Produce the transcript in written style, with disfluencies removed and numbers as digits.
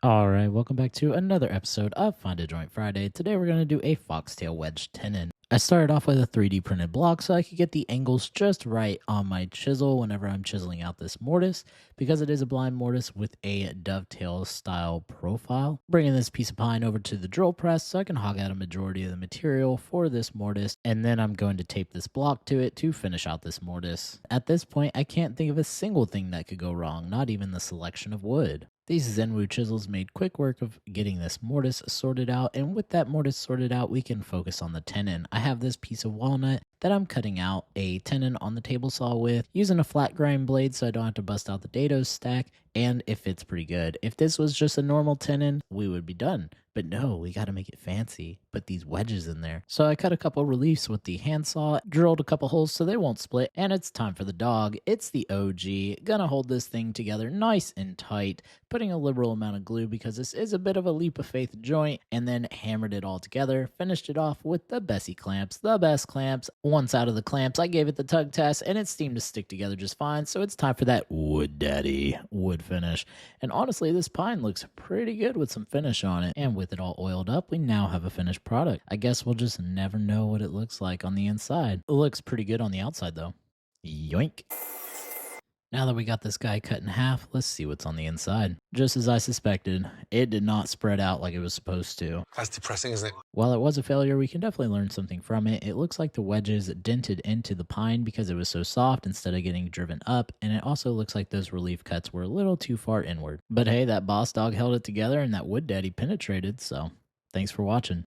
Alright, welcome back to another episode of Find a Joint Friday. Today we're going to do a Foxtail Wedged Tenon. I started off with a 3D printed block so I could get the angles just right on my chisel whenever I'm chiseling out this mortise, because it is a blind mortise with a dovetail style profile. Bringing this piece of pine over to the drill press so I can hog out a majority of the material for this mortise, and then I'm going to tape this block to it to finish out this mortise. At this point, I can't think of a single thing that could go wrong, not even the selection of wood. These Zenwu chisels made quick work of getting this mortise sorted out, and with that mortise sorted out, we can focus on the tenon. I have this piece of walnut that I'm cutting out a tenon on the table saw with, using a flat grind blade so I don't have to bust out the dado stack, and it fits pretty good. If this was just a normal tenon, we would be done. But no, we gotta make it fancy. Put these wedges in there. So I cut a couple reliefs with the handsaw, drilled a couple holes so they won't split, and it's time for the dog. It's the OG. Gonna hold this thing together nice and tight, putting a liberal amount of glue because this is a bit of a leap of faith joint, and then hammered it all together. Finished it off with the Bessie clamps, the best clamps. One side of the clamps, I gave it the tug test, and it seemed to stick together just fine, so it's time for that wood daddy wood finish. And honestly, this pine looks pretty good with some finish on it, and with it all oiled up, we now have a finished product. I guess we'll just never know what it looks like on the inside. It looks pretty good on the outside though. Yoink. Now that we got this guy cut in half, let's see what's on the inside. Just as I suspected, it did not spread out like it was supposed to. That's depressing, isn't it? While it was a failure, we can definitely learn something from it. It looks like the wedges dented into the pine because it was so soft instead of getting driven up, and it also looks like those relief cuts were a little too far inward. But hey, that boss dog held it together and that wood daddy penetrated, so thanks for watching.